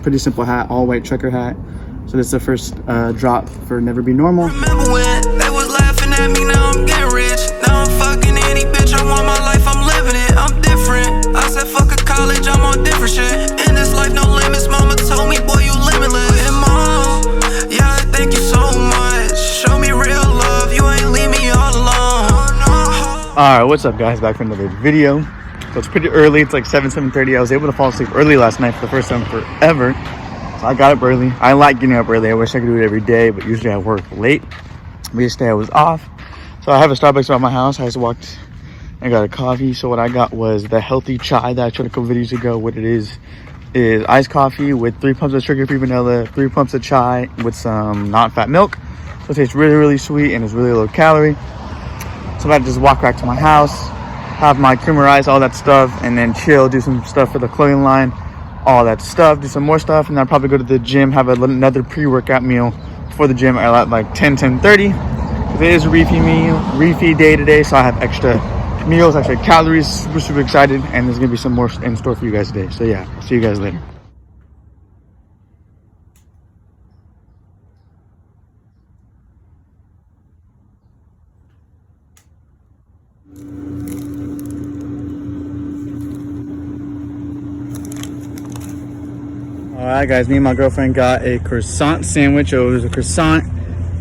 Pretty simple hat, all white trucker hat. So this is the first drop for Never Be Normal. Remember when they was laughing at me, now I'm getting rich. Now I'm fucking any bitch, I want my life, I'm living it. I'm different. I said fuck a college, I'm on different shit. In this life, no limits, mama told me, boy, you limitless. And mom, yeah, thank you so much. Show me real love, you ain't leave me all alone. Alright, what's up guys, back for another video. So it's pretty early, it's like 7:30. I was able to fall asleep early last night for the first time forever. So I got up early. I like getting up early. I wish I could do it every day, but usually I work late. But yesterday I was off. So I have a Starbucks around my house. I just walked and got a coffee. So what I got was the healthy chai that I showed a couple videos ago. What it is iced coffee with 3 pumps of sugar-free vanilla, 3 pumps of chai with some non-fat milk. So it tastes really, really sweet and it's really low calorie. So I'm about to just walk back to my house, have my creamer ice, all that stuff, and then chill, do some stuff for the clothing line, all that stuff, do some more stuff, and then I'll probably go to the gym, have another pre-workout meal before the gym at like 10:30. It is a refeed day today, so I have extra meals, extra calories. Super, super excited, and there's gonna be some more in store for you guys today. So yeah, I'll see you guys later. Alright guys, me and my girlfriend got a croissant sandwich. It was a croissant,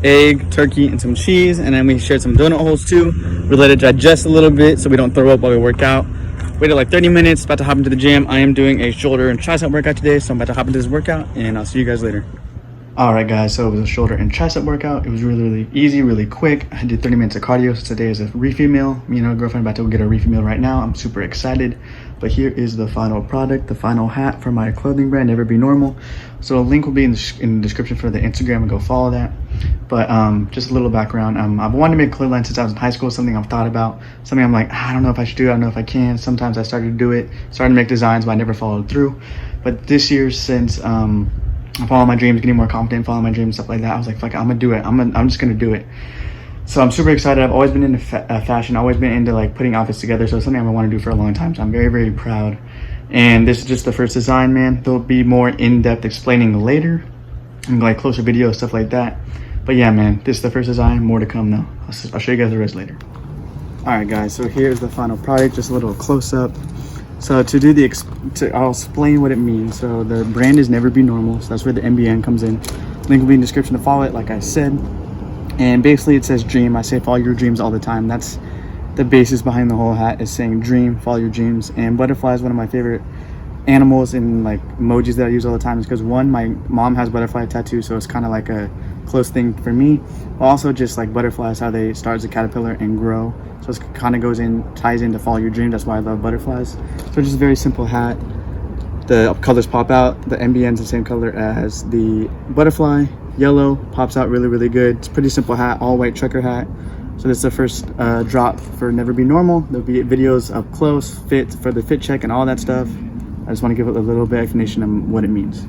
egg, turkey, and some cheese. And then we shared some donut holes too. We let it digest a little bit so we don't throw up while we work out. Waited like 30 minutes, about to hop into the gym. I am doing a shoulder and tricep workout today, so I'm about to hop into this workout and I'll see you guys later. Alright guys, so it was a shoulder and tricep workout. It was really, really easy, really quick. I did 30 minutes of cardio, so today is a refeed meal. Me and my girlfriend about to go get a refeed meal right now. I'm super excited. But here is the final product, the final hat for my clothing brand, Never Be Normal. So a link will be in the description for the Instagram, and go follow that. But just a little background. I've wanted to make a clothing line since I was in high school, something I've thought about. Something I'm like, I don't know if I should do it, I don't know if I can. Sometimes I started to do it, started to make designs, but I never followed through. But this year, since I'm following my dreams, getting more confident, following my dreams, stuff like that, I was like, fuck, I'm gonna do it. I'm just gonna do it. So I'm super excited. I've always been into fashion, always been into like putting outfits together. So it's something I've wanted to do for a long time. So I'm very, very proud. And this is just the first design, man. There'll be more in-depth explaining later, and like closer videos, stuff like that. But yeah, man, this is the first design. More to come though. I'll show you guys the rest later. All right, guys. So here's the final product. Just a little close up. So I'll explain what it means. So the brand is Never Be Normal. So that's where the NBN comes in. Link will be in the description to follow it, like I said. And basically it says dream. I say follow your dreams all the time. That's the basis behind the whole hat, is saying dream, follow your dreams. And butterfly is one of my favorite animals and like emojis that I use all the time, is because one, my mom has butterfly tattoo, so it's kind of like a close thing for me. But also just like butterflies, how they start as a caterpillar and grow. So it kind of ties into follow your dream. That's why I love butterflies. So just a very simple hat. The colors pop out. The NBN is the same color as the butterfly. Yellow pops out really, really good. It's a pretty simple hat, all white trucker hat. So this is the first drop for Never Be Normal. There'll be videos up close, fit for the fit check and all that stuff. I just want to give it a little bit of explanation on what it means.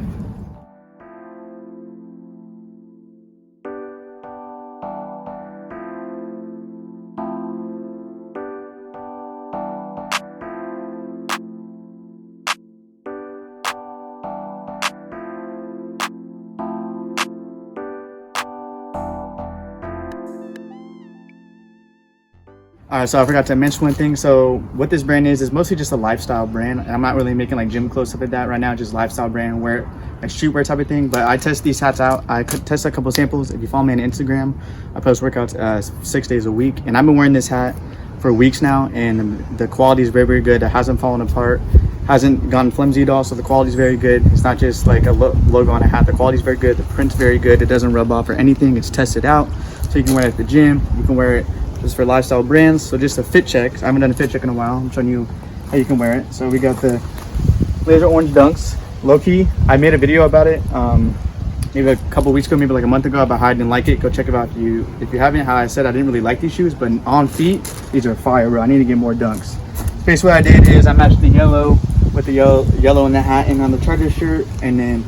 All right, so I forgot to mention one thing. So what this brand is mostly just a lifestyle brand. I'm not really making like gym clothes, stuff like that right now, just lifestyle brand, wear like streetwear type of thing. But I test these hats out. I test a couple samples. If you follow me on Instagram, I post workouts 6 days a week. And I've been wearing this hat for weeks now, and the quality is very, very good. It hasn't fallen apart, hasn't gotten flimsy at all. So the quality is very good. It's not just like a logo on a hat. The quality is very good. The print's very good. It doesn't rub off or anything. It's tested out. So you can wear it at the gym. You can wear it just for lifestyle brands. So just a fit check. I haven't done a fit check in a while. I'm showing you how you can wear it. So we got the laser orange dunks. Low key, I made a video about it maybe a couple weeks ago, maybe like a month ago, about how I didn't like it. Go check it out if you haven't. How I said I didn't really like these shoes, but on feet, these are fire, bro. I need to get more dunks. Basically what I did is I matched the yellow with the yellow in the hat and on the Charger shirt, and then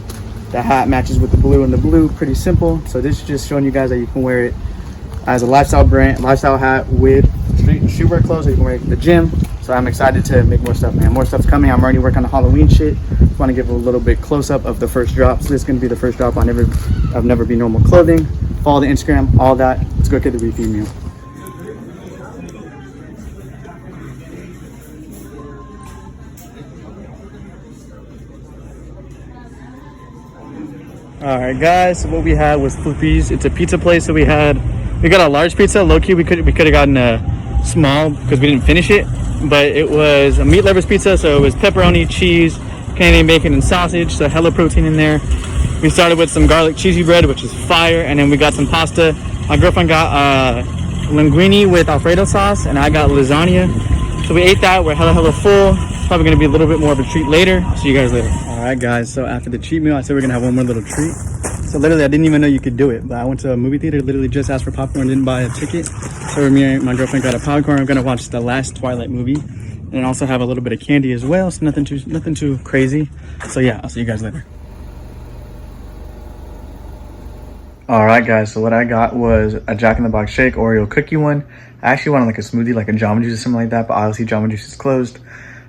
the hat matches with the blue and the blue. Pretty simple. So this is just showing you guys that you can wear it as a lifestyle hat with streetwear clothes. So you can wear it at the gym. So So I'm excited to make more stuff, man. More stuff's coming. I'm already working on the Halloween shit. Just want to give a little bit close up of the first drop. So this is gonna be the first drop on Never Be Normal clothing. Follow the Instagram, all that. Let's go get the refeed meal. All right, guys. So what we had was Flippy's. It's a pizza place. So we got a large pizza. Low key, we could have gotten a small because we didn't finish it. But it was a meat lovers pizza. So it was pepperoni, cheese, Canadian bacon, and sausage. So hella protein in there. We started with some garlic cheesy bread, which is fire, and then we got some pasta. My girlfriend got linguine with Alfredo sauce, and I got lasagna. So we ate that. We're hella full. Probably gonna be a little bit more of a treat later. See you guys later. All right, guys. So after the cheat meal, I said we're gonna have one more little treat. So literally, I didn't even know you could do it, but I went to a movie theater. Literally just asked for popcorn, didn't buy a ticket. So me and my girlfriend got a popcorn. I'm gonna watch the last Twilight movie, and also have a little bit of candy as well. So nothing too crazy. So yeah, I'll see you guys later. All right, guys. So what I got was a Jack in the Box shake Oreo cookie one. I actually wanted like a smoothie, like a Jamba Juice or something like that, but obviously Jamba Juice is closed.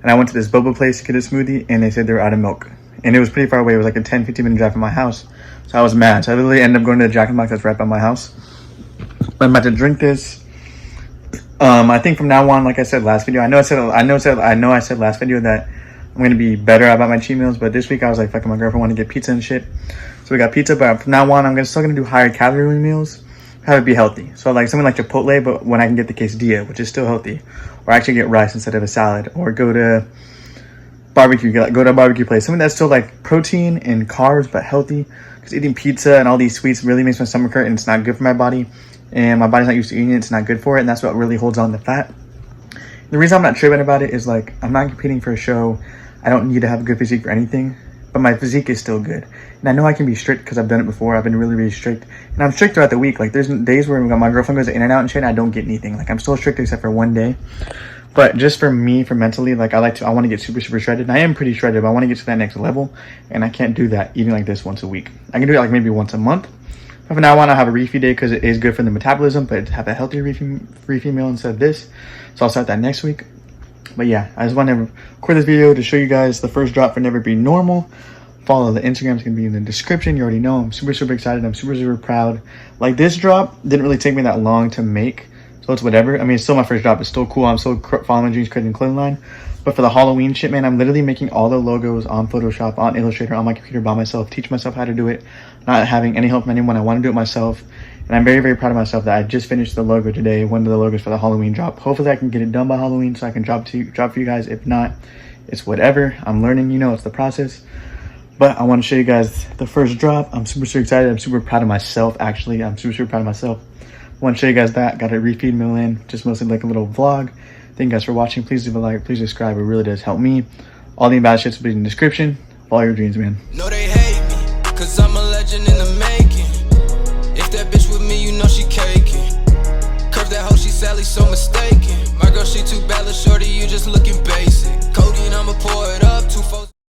And I went to this boba place to get a smoothie, and they said they were out of milk. And it was pretty far away. It was like a 10-15 minute drive from my house. So I was mad. So I literally ended up going to the Jack in the Box that's right by my house. But I'm about to drink this. I think from now on, like I said last video, I know I said last video that I'm gonna be better about my cheat meals. But this week I was like, fucking my girlfriend wanted to get pizza and shit. So we got pizza. But from now on, I'm still gonna do higher calorie meals. Have it be healthy. So like something like Chipotle, but when I can get the quesadilla, which is still healthy, or actually get rice instead of a salad, or go to barbecue, go to a barbecue place, something that's still like protein and carbs but healthy. Because eating pizza and all these sweets really makes my stomach hurt, and it's not good for my body, and my body's not used to eating it. It's not good for it, and that's what really holds on to fat. The reason I'm not tripping about it is like I'm not competing for a show. I don't need to have a good physique for anything, but my physique is still good. And I know I can be strict because I've done it before. I've been really strict, and I'm strict throughout the week. Like there's days where my girlfriend goes in and out and shit, and I don't get anything. Like I'm still strict except for one day. But just for me, for mentally, like I want to get super shredded. And I am pretty shredded, but I want to get to that next level, and I can't do that eating like this once a week. I can do it like maybe once a month. But for now, I want to have a refeed day because it is good for the metabolism, but have a healthier refeed meal instead of this. So I'll start that next week. But yeah, I just want to record this video to show you guys the first drop for Never Be Normal. Follow the Instagram, it's gonna be in the description. You already know. I'm super excited. I'm super proud. Like this drop didn't really take me that long to make, so it's whatever. I mean, it's still my first drop. It's still cool. I'm still following my dreams, creating a clothing line. But for the Halloween shit, man, I'm literally making all the logos on Photoshop, on Illustrator, on my computer by myself. Teach myself how to do it, not having any help from anyone. I want to do it myself, and I'm very proud of myself that I just finished the logo today. One of the logos for the Halloween drop. Hopefully, I can get it done by Halloween so I can drop for you guys. If not, it's whatever. I'm learning. You know, it's the process. But I want to show you guys the first drop. I'm super excited. I'm super proud of myself, actually. I'm super proud of myself. I want to show you guys that. Got a refeed meal in. Just mostly like a little vlog. Thank you guys for watching. Please leave a like. Please subscribe. It really does help me. All the bad shits will be in the description. Follow your dreams, man. No, they hate me, cause I'm a legend in the making. If that bitch with me, you know she caking. Curve that hoe, she Sally, so mistaken. My girl, she too bad, shorty, you just looking basic. Codeine, I'ma pour it up. 2 4